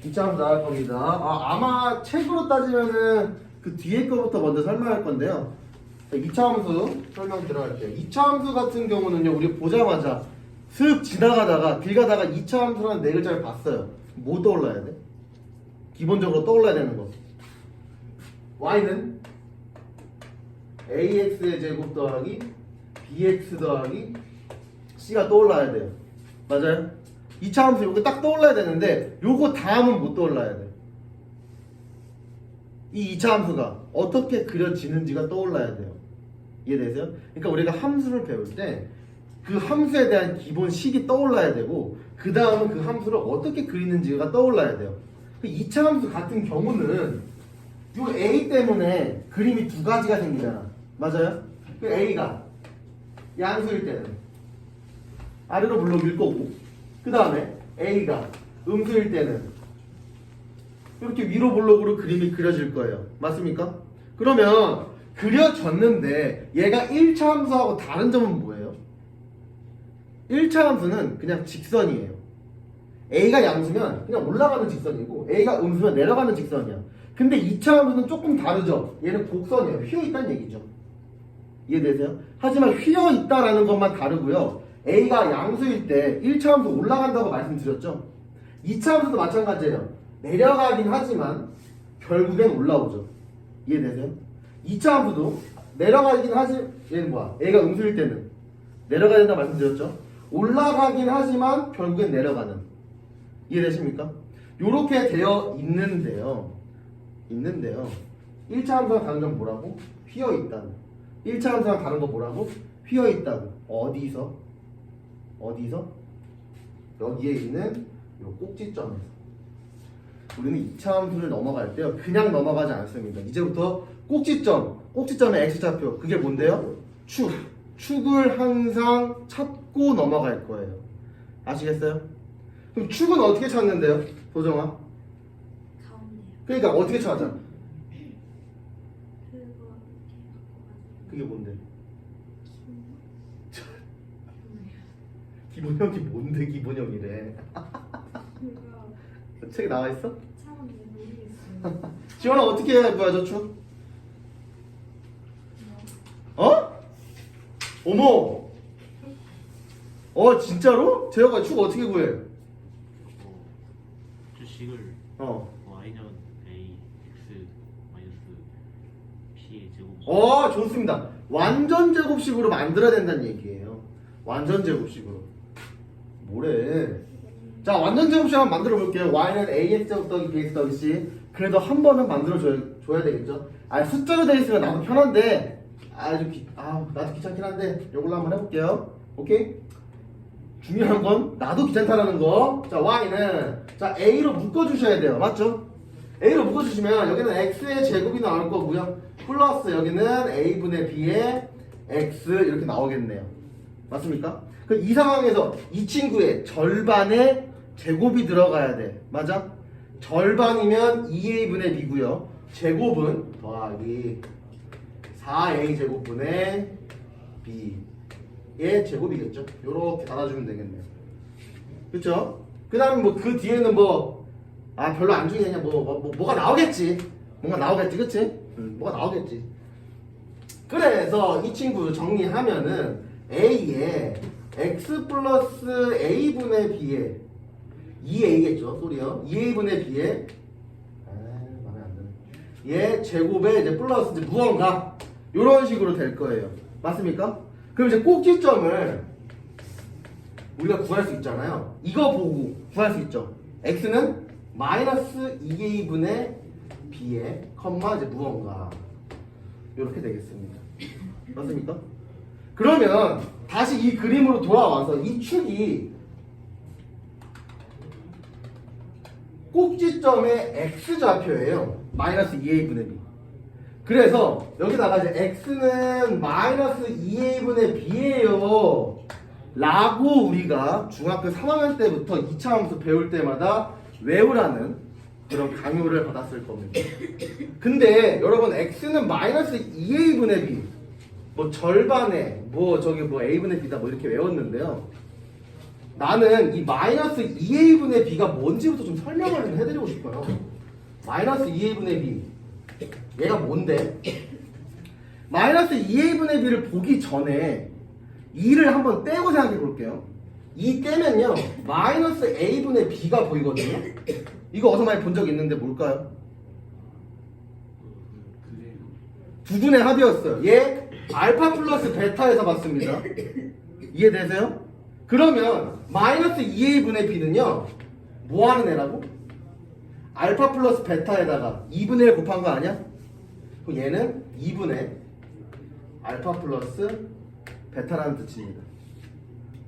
이차 함수 나갈 겁니다. 아마 책으로 따지면은 그 뒤에 거부터 먼저 설명할 건데요. 이차 함수 설명 들어갈게요. 이차 함수 같은 경우는요, 우리 보자마자 슥 지나가다가 길 가다가 이차 함수라는 네 글자를 봤어요. 뭐 떠올라야 돼? 기본적으로 떠올라야 되는 거. y는 ax의 제곱 더하기 bx 더하기 c가 떠올라야 돼요. 맞아요? 2차 함수 요거 딱 떠올라야 되는데 요거 다음은 못 떠올라야 돼. 이 2차 함수가 어떻게 그려지는지가 떠올라야 돼요. 이해되세요? 그러니까 우리가 함수를 배울 때 그 함수에 대한 기본 식이 떠올라야 되고 그 다음은 그 함수를 어떻게 그리는지가 떠올라야 돼요. 2차 함수 같은 경우는 요 A 때문에 그림이 두 가지가 생기잖아. 맞아요? 그 A가 양수일 때는 아래로 블록일 거고 그 다음에 A가 음수일 때는 이렇게 위로 블록으로 그림이 그려질 거예요. 맞습니까? 그러면 그려졌는데 얘가 1차 함수하고 다른 점은 뭐예요? 1차 함수는 그냥 직선이에요. A가 양수면 그냥 올라가는 직선이고 A가 음수면 내려가는 직선이야. 근데 2차 함수는 조금 다르죠. 얘는 곡선이에요. 휘어있다는 얘기죠. 이해되세요? 하지만 휘어있다라는 것만 다르고요. A가 양수일 때 1차 함수 올라간다고 말씀드렸죠. 2차 함수도 마찬가지예요. 내려가긴 하지만 결국엔 올라오죠. 이해되세요? 2차 함수도 내려가긴 하지, 얘는 뭐야? A가 음수일 때는 내려가야 된다고 말씀드렸죠. 올라가긴 하지만 결국엔 내려가는. 이해되십니까? 요렇게 되어 있는데요. 1차 함수랑 다른 점 뭐라고? 휘어있다고. 1차 함수랑 다른 거 뭐라고? 휘어있다고. 어디서? 여기에 있는 요 꼭지점에서. 우리는 2차 함수를 넘어갈 때요, 그냥 넘어가지 않습니다. 이제부터 꼭지점의 x좌표, 그게 뭔데요? 축을 항상 찾고 넘어갈 거예요. 아시겠어요? 그럼 축은 어떻게 찾는데요? 도정아? 가운데요. 그러니까 어떻게 찾아? 그거 이렇게 갖고 가지고. 그게 뭔데? 기분이요. 기본형이 뭔데 기본형이래? 그거 책에 나와 있어? 참 모르겠어요. 지원아 어떻게 할 거야 저 축? 어? 어머! 진짜로? 재혁아 축 어떻게 구해? 주식을 y는 a x 마이너스 b의 제곱. 좋습니다. 완전 제곱식으로 만들어야 된다는 얘기예요. 완전 제곱식으로. 뭐래? 자, 완전 제곱식 한번 만들어 볼게요. y는 ax 제곱 더하기 bx 더하기 c. 그래도 한 번은 만들어 줘야 되겠죠? 숫자로 되어 있으면 나도 편한데 나도 귀찮긴 한데 이걸로 한번 해볼게요. 오케이? 중요한 건 나도 귀찮다라는 거. 자, y는 a로 묶어주셔야 돼요. 맞죠? a로 묶어주시면 여기는 x의 제곱이 나올 거고요. 플러스 여기는 a분의 b의 x 이렇게 나오겠네요. 맞습니까? 이 상황에서 이 친구의 절반의 제곱이 들어가야 돼. 맞아? 절반이면 2a분의 b고요. 제곱은 더하기 4a 제곱분의 b의 제곱이겠죠. 요렇게 닫아주면 되겠네요. 그쵸? 그 다음에 그 뒤에는 별로 안 중요해. 뭐가 나오겠지. 뭔가 나오겠지. 그치? 뭐가 나오겠지. 그래서 이 친구 정리하면은 a에 x 플러스 a분의 b에 2a겠죠. 소리요. 2a분의 b에 마음에 안 드네. 얘 제곱에 이제 플러스 이제 무언가 요런 식으로 될 거예요. 맞습니까? 그럼 이제 꼭지점을 우리가 구할 수 있잖아요. 이거 보고 구할 수 있죠. x는 마이너스 2a분의 b에 컴마 이제 무언가 요렇게 되겠습니다. 맞습니까? 그러면 다시 이 그림으로 돌아와서 이 축이 꼭지점의 x좌표예요. 마이너스 2a분의 b. 그래서 여기다가 이제 x는 마이너스 2a분의 b예요 라고 우리가 중학교 3학년 때부터 2차 함수 배울 때마다 외우라는 그런 강요를 받았을 겁니다. 근데 여러분 x는 마이너스 2a분의 b 절반에 a분의 b다 이렇게 외웠는데요. 나는 이 마이너스 2a분의 b가 뭔지부터 좀 설명을 좀 해드리고 싶어요. 마이너스 2a분의 b 얘가 뭔데? 마이너스 2a분의 b를 보기 전에 2를 한번 떼고 생각해 볼게요. 2 떼면요 마이너스 a분의 b가 보이거든요. 이거 어디서 많이 본 적 있는데 뭘까요? 두분의 합이었어요. 얘 알파 플러스 베타에서 봤습니다. 이해되세요? 그러면 마이너스 2a분의 b는요 뭐 하는 애라고? 알파 플러스 베타에다가 2분의 1 곱한 거 아니야? 그럼 얘는 2분의 알파 플러스 베타라는 뜻입니다.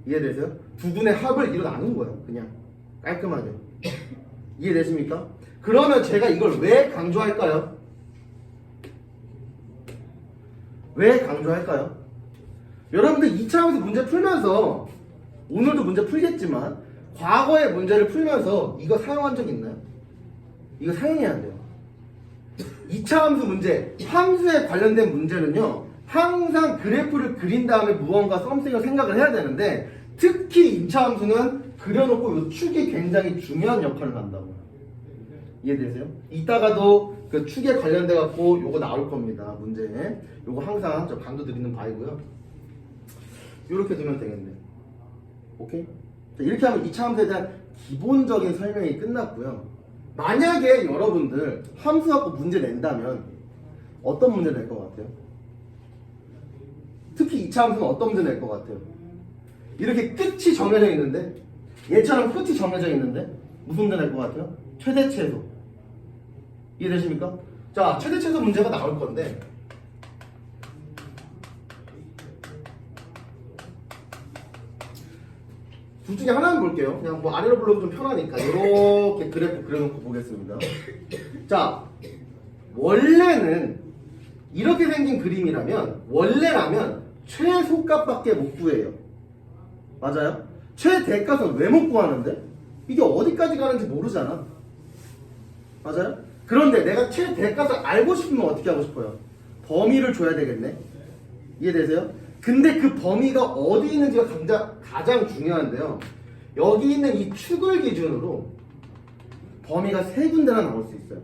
이해되세요? 두 분의 합을 이로 나눈 거예요. 그냥 깔끔하게. 이해되십니까? 그러면 제가 이걸 왜 강조할까요? 왜 강조할까요? 여러분들 2차원에서 문제 풀면서 오늘도 문제 풀겠지만 과거의 문제를 풀면서 이거 사용한 적 있나요? 이거 사용해야 돼요. 2차 함수 문제, 함수에 관련된 문제는요 항상 그래프를 그린 다음에 무언가 썸씽을 생각을 해야 되는데 특히 2차 함수는 그려놓고 이 축이 굉장히 중요한 역할을 한다고요. 이해되세요? 이따가도 그 축에 관련돼 갖고 요거 나올 겁니다. 문제. 요거 항상 저 강조 드리는 바이고요. 요렇게 두면 되겠네요. 오케이? 자, 이렇게 하면 2차 함수에 대한 기본적인 설명이 끝났고요. 만약에 여러분들 함수 갖고 문제 낸다면 어떤 문제 낼 것 같아요? 특히 2차 함수는 어떤 문제 낼 것 같아요? 이렇게 끝이 정해져 있는데 얘처럼 끝이 정해져 있는데 무슨 문제 낼 것 같아요? 최대 최소. 이해되십니까? 자, 최대 최소 문제가 나올 건데 둘 중에 하나는 볼게요. 그냥 뭐 아래로 불러도 좀 편하니까 이렇게 그래프 그려놓고 보겠습니다. 자, 원래는 이렇게 생긴 그림이라면 원래라면 최소값밖에 못 구해요. 맞아요? 최대값은 왜 못 구하는데? 이게 어디까지 가는지 모르잖아. 맞아요? 그런데 내가 최대값을 알고 싶으면 어떻게 하고 싶어요? 범위를 줘야 되겠네. 이해되세요? 근데 그 범위가 어디 있는지가 가장 중요한데요. 여기 있는 이 축을 기준으로 범위가 세 군데나 나올 수 있어요.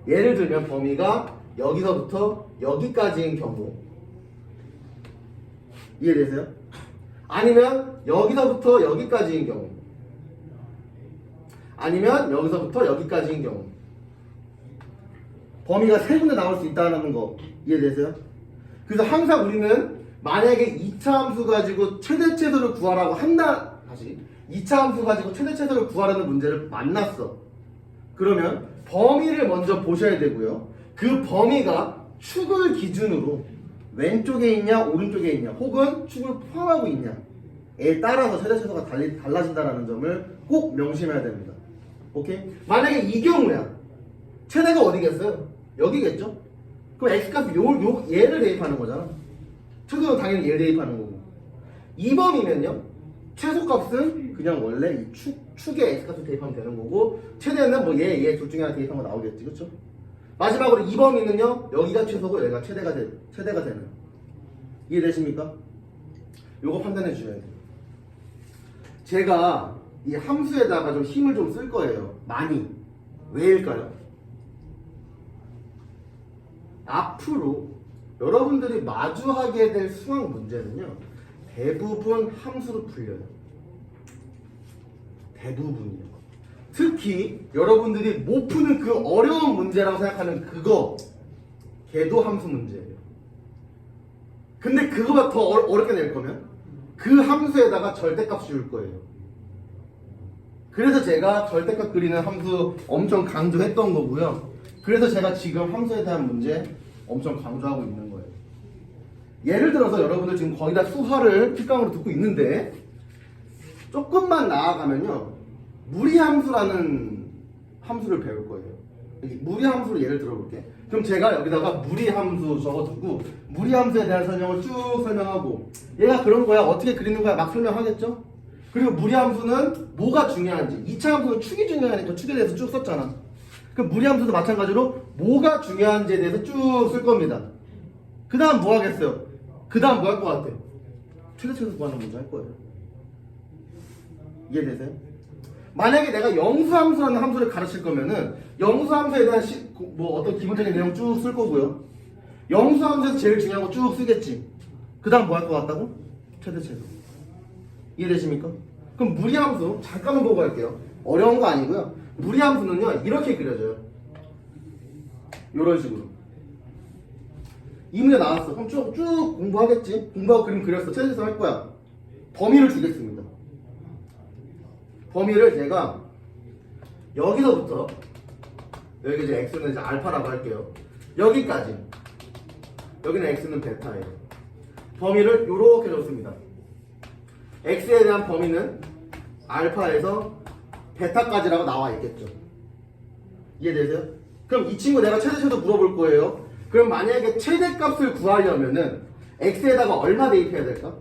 예를 들면 범위가 여기서부터 여기까지인 경우. 이해되세요? 아니면 여기서부터 여기까지인 경우. 아니면 여기서부터 여기까지인 경우. 범위가 세 군데 나올 수 있다는 거 이해되세요? 그래서 항상 우리는 만약에 2차 함수 가지고 최대 최소를 구하라고 한다. 다시 2차 함수 가지고 최대 최소를 구하라는 문제를 만났어. 그러면 범위를 먼저 보셔야 되고요. 그 범위가 축을 기준으로 왼쪽에 있냐 오른쪽에 있냐 혹은 축을 포함하고 있냐에 따라서 최대 최소가 달라진다는 점을 꼭 명심해야 됩니다. 오케이? 만약에 이 경우야 최대가 어디겠어요? 여기겠죠? 그럼 x값이 얘를 대입하는 거잖아. 최소는 당연히 얘를 대입하는 거고. 2범이면요 최소값은 그냥 원래 이 축에 x값을 대입하면 되는 거고 최대는 뭐 얘 둘 중에 하나 대입하면 나오겠지. 그쵸? 마지막으로 2범위는요 여기가 최소고 여기가 최대가 되는. 이해되십니까? 요거 판단해 주셔야 돼요. 제가 이 함수에다가 좀 힘을 좀 쓸 거예요. 많이. 왜일까요? 앞으로 여러분들이 마주하게 될 수학 문제는요 대부분 함수로 풀려요. 대부분이요. 특히 여러분들이 못 푸는 그 어려운 문제라고 생각하는 그거 걔도 함수 문제예요. 근데 그거보다 더 어렵게 낼 거면 그 함수에다가 절대값 씌울 거예요. 그래서 제가 절대값 그리는 함수 엄청 강조했던 거고요. 그래서 제가 지금 함수에 대한 문제 엄청 강조하고 있는 거예요. 예를 들어서 여러분들 지금 거의 다 수화를 특강으로 듣고 있는데 조금만 나아가면요 무리함수라는 함수를 배울 거예요. 무리함수를 예를 들어볼게. 그럼 제가 여기다가 무리함수 적어두고 무리함수에 대한 설명을 쭉 설명하고 얘가 그런 거야 어떻게 그리는 거야 막 설명하겠죠? 그리고 무리함수는 뭐가 중요한지 2차 함수는 축이 중요하니까 축에 대해서 쭉 썼잖아. 그럼 무리함수도 마찬가지로 뭐가 중요한지에 대해서 쭉 쓸 겁니다. 그 다음 뭐 하겠어요? 그 다음 뭐 할 것 같아요? 최대 최소 구하는 문제 할 거예요. 이해되세요? 만약에 내가 영수함수라는 함수를 가르칠 거면은 영수함수에 대한 뭐 어떤 기본적인 내용 쭉 쓸 거고요. 영수함수에서 제일 중요한 거 쭉 쓰겠지. 그 다음 뭐 할 것 같다고? 최대 최소. 이해되십니까? 그럼 무리함수 잠깐만 보고 갈게요. 어려운 거 아니고요. 무리함수는요 이렇게 그려져요. 이런 식으로. 이 문제 나왔어. 그럼 쭉 공부하겠지. 공부하고 그림 그렸어. 최대 최소 할 거야. 범위를 주겠습니다. 범위를 제가 여기서부터 여기 이제 x는 이제 알파라고 할게요. 여기까지. 여기는 x는 베타예요. 범위를 요렇게 줬습니다. x에 대한 범위는 알파에서 베타까지라고 나와 있겠죠. 이해되세요? 그럼 이 친구 내가 최대치도 물어볼 거예요. 그럼 만약에 최대값을 구하려면은 x에다가 얼마 대입해야 될까?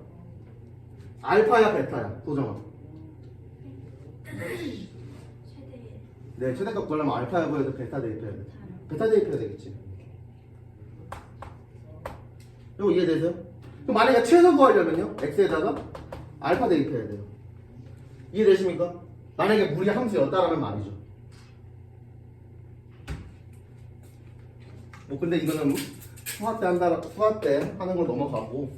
알파야 베타야? 도정아. 최대 네, 최대값 구하려면 알파야 구해야 돼, 베타 대입해야 돼. 베타 대입해야 되겠지. 이거 이해되세요? 그럼 만약에 최소 구하려면요, x에다가 알파 대입해야 돼요. 이해되십니까? 만약에 무리 함수였다라는 말이죠. 뭐 근데 이거는 수학 때 하는 걸 넘어가고.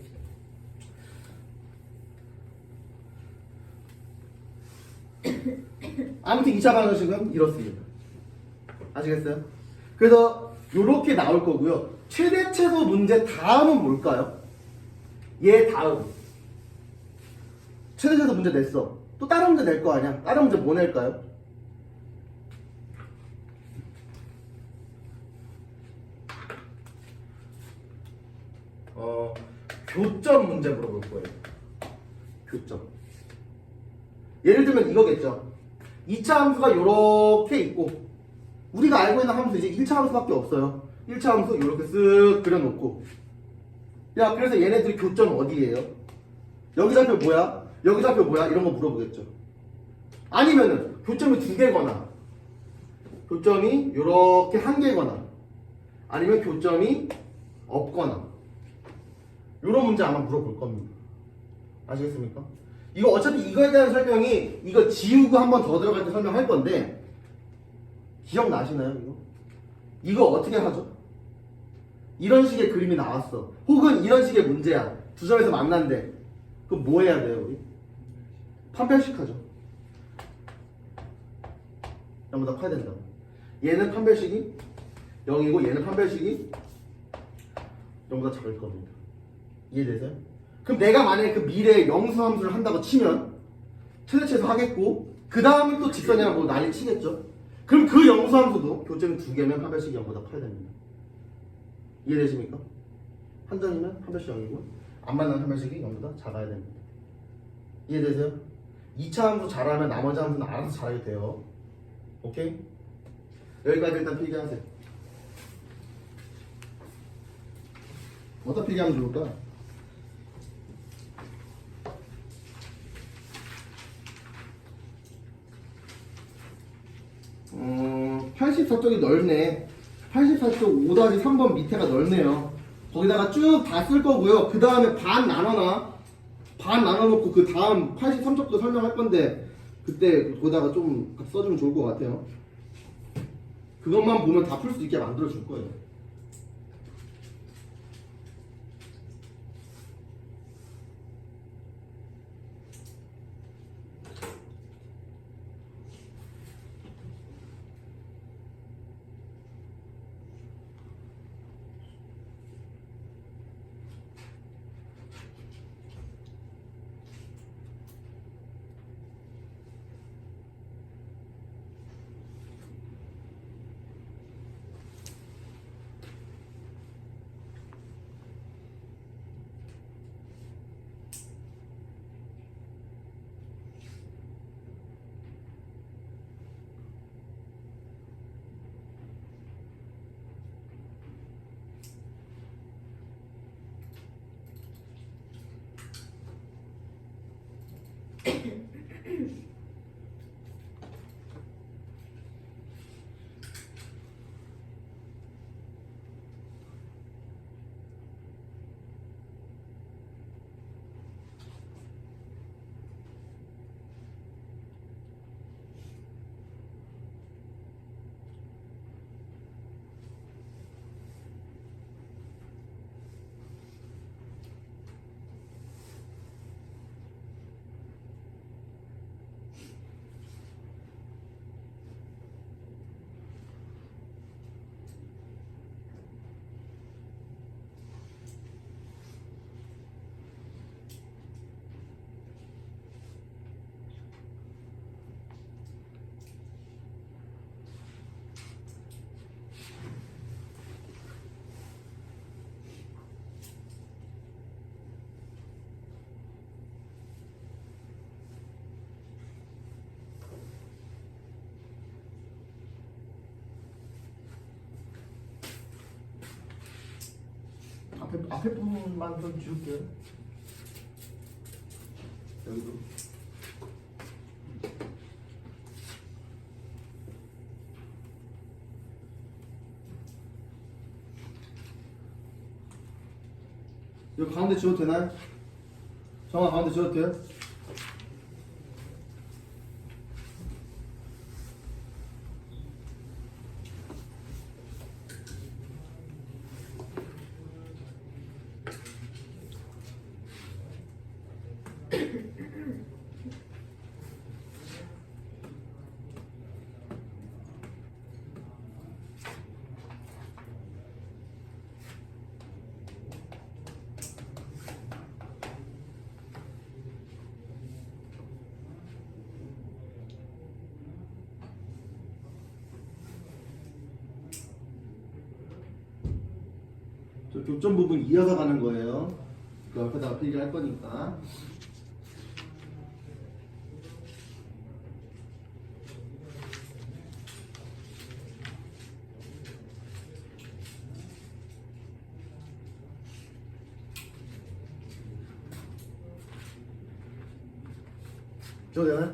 아무튼 2차 방정식은 이렇습니다. 아시겠어요? 그래서 이렇게 나올 거고요. 최대 최소 문제 다음은 뭘까요? 얘 다음. 최대 최소 문제 냈어. 또 다른 문제 낼 거 아니야? 다른 문제 뭐 낼까요? 교점 문제 물어볼 거예요. 교점. 예를 들면 이거겠죠. 2차 함수가 이렇게 있고 우리가 알고 있는 함수 이제 1차 함수밖에 없어요. 1차 함수 이렇게 쓱 그려놓고 야 그래서 얘네들이 교점 어디예요? 여기 좌표 뭐야? 여기 좌표 뭐야? 이런 거 물어보겠죠. 아니면은 교점이 2개거나 교점이 이렇게 1개거나 아니면 교점이 없거나 이런 문제 아마 물어볼 겁니다. 아시겠습니까? 이거 어차피 이거에 대한 설명이 이거 지우고 한 번 더 들어갈 때 설명할 건데 기억나시나요? 이거 어떻게 하죠? 이런 식의 그림이 나왔어. 혹은 이런 식의 문제야. 두 점에서 만난대. 그럼 뭐 해야 돼요 우리? 판별식 하죠. 전부 다 커야 된다고. 얘는 판별식이 0이고 얘는 판별식이 전부 다 작을 겁니다. 이해되세요? 그럼 내가 만약에 그 미래에 영수함수를 한다고 치면 최대치에서 하겠고 그 다음에 또 직선이랑 뭐 난리 치겠죠? 그럼 그 영수함수도 교점이 2개면 판별식이 0보다 커야 됩니다. 이해되십니까? 한 점이면 판별식 0이고 안 만나는 판별식이 0보다 작아야 됩니다. 이해되세요? 2차 함수 잘하면 나머지 함수는 알아서 잘하게 돼요. 오케이? 여기까지 일단 필기하세요. 어디다 필기하면 좋을까? 84쪽이 넓네. 84쪽 5-3번 밑에가 넓네요. 거기다가 쭉 다 쓸 거고요. 그 다음에 반 나눠놓고 그 다음 83쪽도 설명할 건데 그때 거기다가 좀 써주면 좋을 것 같아요. 그것만 보면 다 풀 수 있게 만들어 줄 거예요. 앞에 부분만 좀 지울게요. 여기도. 여기 가운데 지워도 되나요? 정아 가운데 지워도 돼요? 저 교점 부분 이어서 가는 거예요. 그 옆에다가 필기할 거니까. 저 되나요?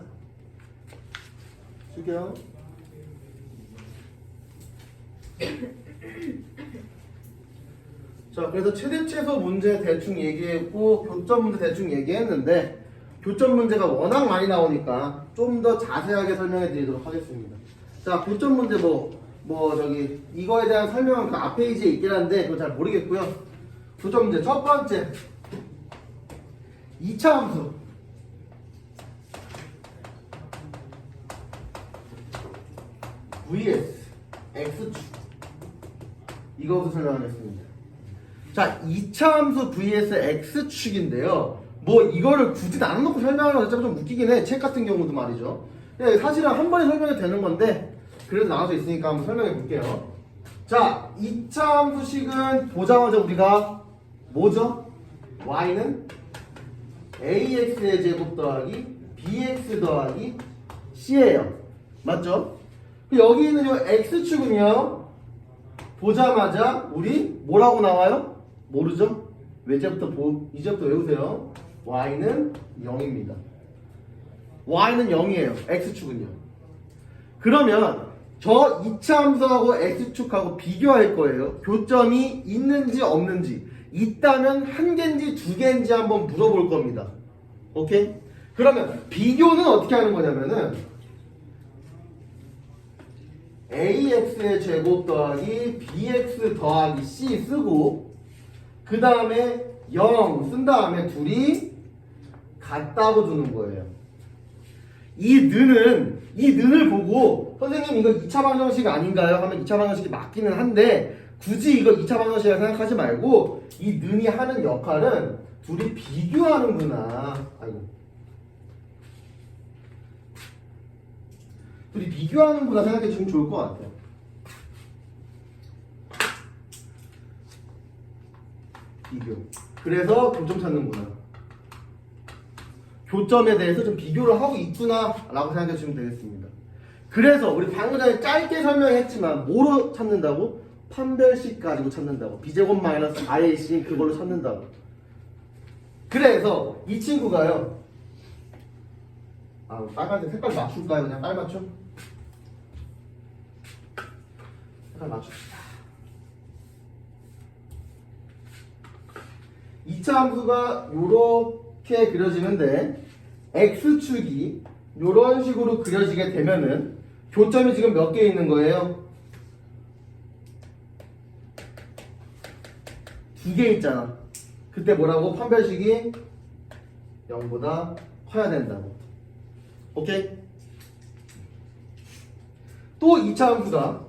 줄게요. 자, 그래서 최대 최소 문제 대충 얘기했고 교점 문제 대충 얘기했는데 교점 문제가 워낙 많이 나오니까 좀 더 자세하게 설명해 드리도록 하겠습니다. 자, 교점 문제 저기 이거에 대한 설명은 그 앞 페이지에 있긴 한데 그거 잘 모르겠고요. 교점 문제 첫 번째 2차 함수 vs x축 이거부터 설명하겠습니다. 자, 2차 함수 vs x축인데요. 뭐 이거를 굳이 나눠놓고 설명하는 건 좀 웃기긴 해. 책 같은 경우도 말이죠. 근데 사실은 한 번에 설명이 되는 건데 그래도 나눠져 있으니까 한번 설명해 볼게요. 자, 2차 함수식은 보자마자 우리가 뭐죠? y는 ax의 제곱 더하기 bx 더하기 c예요. 맞죠? 여기 있는 이 x축은요. 보자마자 우리 뭐라고 나와요? 모르죠? 이제부터 외우세요. y는 0입니다. y는 0이에요. x축은요. 그러면 저 2차 함수하고 x축하고 비교할 거예요. 교점이 있는지 없는지. 있다면 한 개인지 두 개인지 한번 물어볼 겁니다. 오케이? 그러면 비교는 어떻게 하는 거냐면은 ax의 제곱 더하기 bx 더하기 c 쓰고 그 다음에 0 쓴 다음에 둘이 같다고 두는 거예요. 이 는을 보고 선생님 이거 2차 방정식 아닌가요? 하면 2차 방정식이 맞기는 한데 굳이 이거 2차 방정식이라 생각하지 말고 이 는이 하는 역할은 둘이 비교하는구나. 아이고. 둘이 비교하는구나 생각해 주면 좋을 것 같아요. 비교. 그래서 교점 찾는구나. 교점에 대해서 좀 비교를 하고 있구나 라고 생각해 주시면 되겠습니다. 그래서 우리 방금 전에 짧게 설명했지만 뭐로 찾는다고? 판별식 가지고 찾는다고. b제곱 마이너스 ic 그걸로 찾는다고. 그래서 이 친구가요. 빨간색 색깔 맞출까요? 그냥 빨맞춤? 색깔 맞춥시다. 2차 함수가 요렇게 그려지는데 x축이 요런 식으로 그려지게 되면은 교점이 지금 몇 개 있는 거예요? 2개 있잖아. 그때 뭐라고? 판별식이 0보다 커야 된다고. 오케이? 또 2차 함수가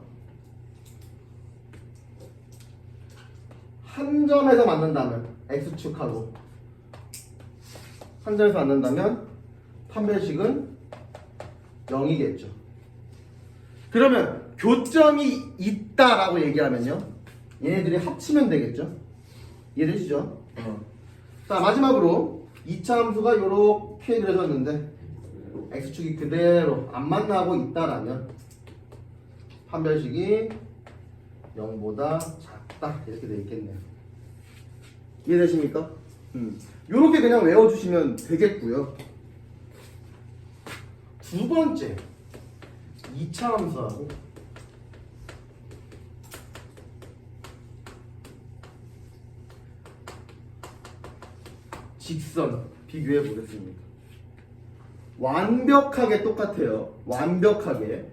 한 점에서 만난다면 x축하고 한 점에서 만난다면 판별식은 0이겠죠. 그러면 교점이 있다라고 얘기하면요 얘네들이 합치면 되겠죠. 이해되시죠? 자, 마지막으로 2차 함수가 이렇게 그려졌는데 x축이 그대로 안 만나고 있다라면 판별식이 0보다 작다 이렇게 되어 있겠네요. 이해되십니까? 요렇게 그냥 외워주시면 되겠고요. 두 번째 2차 함수하고 직선 비교해 보겠습니다. 완벽하게 똑같아요. 완벽하게.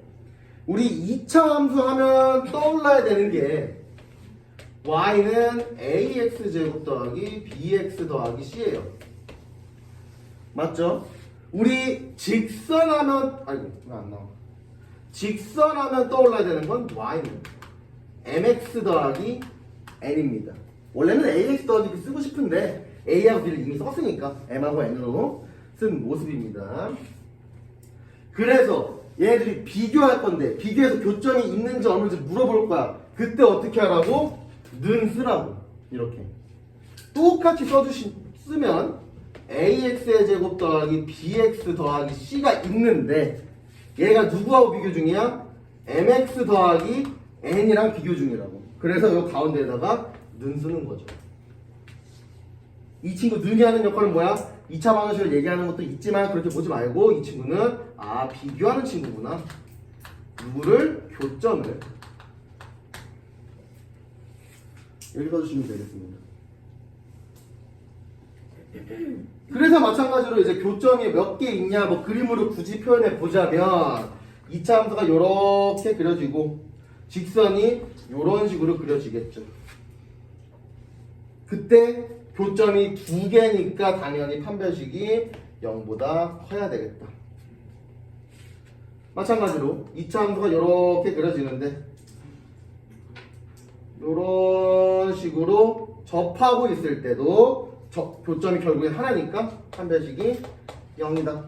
우리 2차 함수 하면 떠올라야 되는 게 y는 ax제곱 더하기 bx 더하기 c예요. 맞죠? 우리 직선하면 아이고 왜 안 나와? 직선하면 떠올라야 되는 건 y는 mx 더하기 n입니다. 원래는 ax 더하기 b 쓰고 싶은데 a하고 b를 이미 썼으니까 m하고 n으로 쓴 모습입니다. 그래서 얘네들이 비교할 건데 비교해서 교점이 있는지 없는지 물어볼 거야. 그때 어떻게 하라고? 는 쓰라고. 이렇게 똑같이 쓰면 ax의 제곱 더하기 bx 더하기 c가 있는데 얘가 누구하고 비교 중이야? mx 더하기 n이랑 비교 중이라고. 그래서 요 가운데에다가 는 쓰는 거죠. 이 친구 능이 하는 역할은 뭐야? 2차 방정식을 얘기하는 것도 있지만 그렇게 보지 말고 이 친구는 비교하는 친구구나. 누구를? 교점을 여기 써주시면 되겠습니다. 그래서 마찬가지로 이제 교점이 몇 개 있냐 뭐 그림으로 굳이 표현해 보자면 2차 함수가 이렇게 그려지고 직선이 이런 식으로 그려지겠죠. 그때 교점이 두 개니까 당연히 판별식이 0보다 커야 되겠다. 마찬가지로 2차 함수가 이렇게 그려지는데 이런 식으로 접하고 있을 때도 교점이 결국에 하나니까 판별식이 0이다.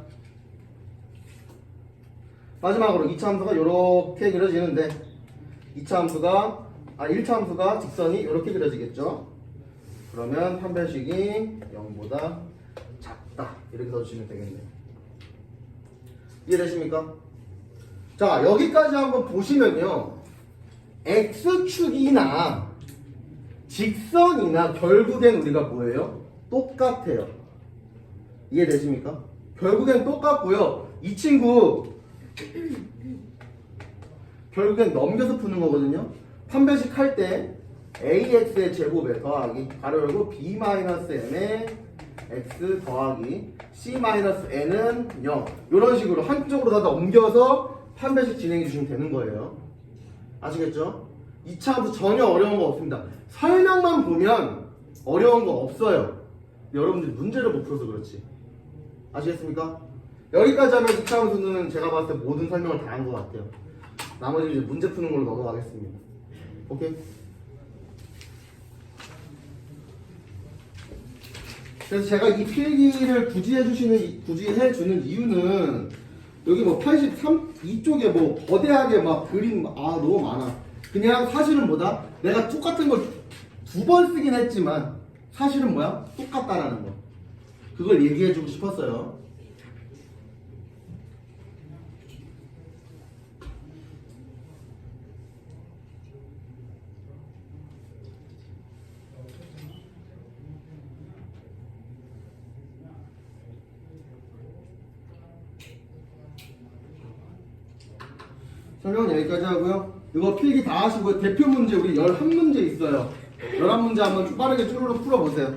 마지막으로 2차 함수가 이렇게 그려지는데 1차 함수가 직선이 이렇게 그려지겠죠. 그러면 판별식이 0보다 작다. 이렇게 써주시면 되겠네요. 이해되십니까? 자, 여기까지 한번 보시면요. X축이나 직선이나 결국엔 우리가 뭐예요? 똑같아요. 이해되십니까? 결국엔 똑같고요. 이 친구 결국엔 넘겨서 푸는 거거든요. 판별식 할 때 ax의 제곱에 더하기 가로 열고 b-n의 x 더하기 c-n은 0 이런 식으로 한쪽으로 다 넘겨서 판별식 진행해 주시면 되는 거예요. 아시겠죠? 2차 함수 전혀 어려운 거 없습니다. 설명만 보면 어려운 거 없어요. 여러분들이 문제를 못 풀어서 그렇지. 아시겠습니까? 여기까지 하면 2차 함수는 제가 봤을 때 모든 설명을 다 한 것 같아요. 나머지 이제 문제 푸는 걸로 넘어가겠습니다. 오케이? 그래서 제가 이 필기를 굳이 해주는 이유는 여기 뭐 83 이쪽에 뭐 거대하게 막 그림 너무 많아. 그냥 사실은 뭐다? 내가 똑같은 걸 두 번 쓰긴 했지만 사실은 뭐야? 똑같다라는 거. 그걸 얘기해주고 싶었어요. 설명은 여기까지 하고요. 이거 필기 다 하시고요. 대표 문제 우리 11문제 있어요. 11문제 한번 빠르게 쭈루룩 풀어보세요.